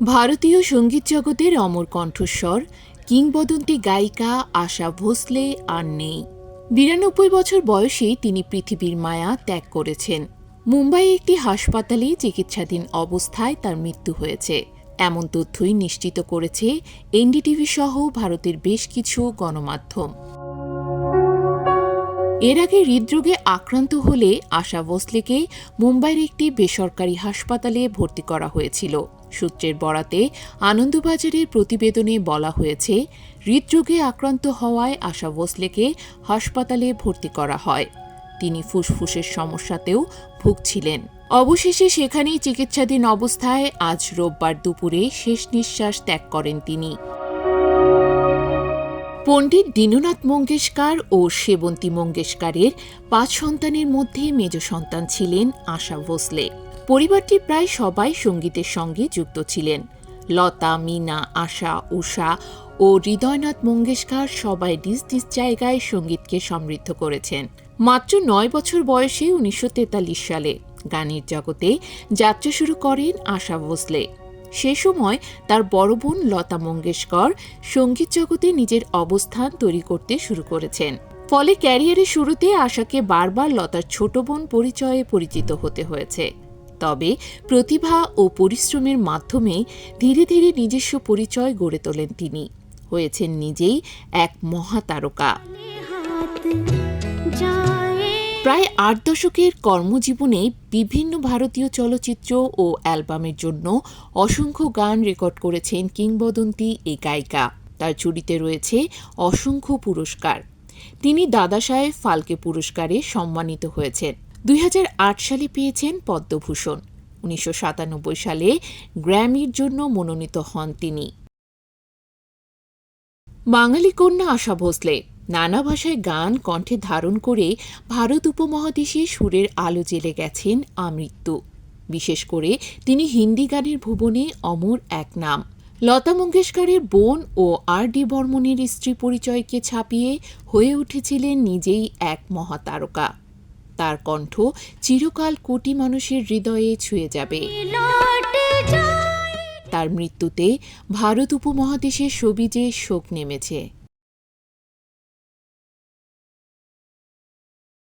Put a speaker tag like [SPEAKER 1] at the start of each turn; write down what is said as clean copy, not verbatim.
[SPEAKER 1] ভারতীয় সঙ্গীত জগতের অমর কণ্ঠস্বর কিংবদন্তি গায়িকা আশা ভোসলে আর নেই। ৯২ বছর বয়সে তিনি পৃথিবীর মায়া ত্যাগ করেছেন। মুম্বাইয়ে একটি হাসপাতালে চিকিৎসাধীন অবস্থায় তার মৃত্যু হয়েছে, এমন তথ্যই নিশ্চিত করেছে এনডিটিভি সহ ভারতের বেশ কিছু গণমাধ্যম। এর আগে হৃদরোগে আক্রান্ত হলে আশা ভোসলেকে মুম্বাইয়ের একটি বেসরকারি হাসপাতালে ভর্তি করা হয়েছিল। সূত্রের বরাতে আনন্দবাজারের প্রতিবেদনে বলা হয়েছে, হৃদরোগে আক্রান্ত হওয়ায় আশা ভোসলেকে হাসপাতালে ভর্তি করা হয়। তিনি ফুসফুসের সমস্যাতেও ভুগছিলেন। অবশেষে সেখানেই চিকিৎসাধীন অবস্থায় আজ রোববার দুপুরে শেষ নিঃশ্বাস ত্যাগ করেন তিনি। পণ্ডিত দীননাথ মঙ্গেশকর ও সেবন্তী মঙ্গেশকরের ৫ সন্তানের মধ্যে মেজ সন্তান ছিলেন আশা ভোসলে। পরিবারটি প্রায় সবাই সঙ্গীতের সঙ্গে যুক্ত ছিলেন। লতা, মীনা, আশা, উষা ও হৃদয়নাথ মঙ্গেশকর সবাই নিজ নিজ জায়গায় সঙ্গীতকে সমৃদ্ধ করেছেন। মাত্র ৯ বছর বয়সে ১৯৪৩ সালে গানের জগতে যাত্রা শুরু করেন আশা ভোসলে। সে সময় তার বড় বোন লতা মঙ্গেশকর সঙ্গীত জগতে নিজের অবস্থান তৈরি করতে শুরু করেছেন। ফলে ক্যারিয়ারের শুরুতে আশাকে বারবার লতার ছোট বোন পরিচয়ে পরিচিত হতে হয়েছে। তবে প্রতিভা ও পরিশ্রমের মাধ্যমে ধীরে ধীরে নিজস্ব পরিচয় গড়ে তোলেন তিনি। হয়েছেন নিজেই এক মহাতারকা। প্রায় ৮ দশকের কর্মজীবনে বিভিন্ন ভারতীয় চলচ্চিত্র ও অ্যালবামের জন্য অসংখ্য গান রেকর্ড করেছেন কিংবদন্তি এই গায়িকা। তার ঝুলিতে রয়েছে অসংখ্য পুরস্কার। তিনি দাদাসাহেব ফালকে পুরস্কারে সম্মানিত হয়েছেন। ২০০৮ সালে পেয়েছেন পদ্মভূষণ। ১৯৯৭ সালে গ্র্যামির জন্য মনোনীত হন তিনি। বাঙালি কন্যা আশা ভোসলে নানা ভাষায় গান কণ্ঠে ধারণ করে ভারত উপমহাদেশে সুরের আলো জ্বেলে গেছেন আমৃত্যু। বিশেষ করে তিনি হিন্দি গানের ভুবনে অমর এক নাম। লতা মঙ্গেশকরের বোন ও আর.ডি. বর্মনের স্ত্রী পরিচয়কে ছাপিয়ে হয়ে উঠেছিলেন নিজেই এক মহাতারকা। তার কণ্ঠ চিরকাল কোটি মানুষের হৃদয়ে ছুঁয়ে যাবে। তার মৃত্যুতে ভারত উপমহাদেশের সবিজে শোক নেমেছে।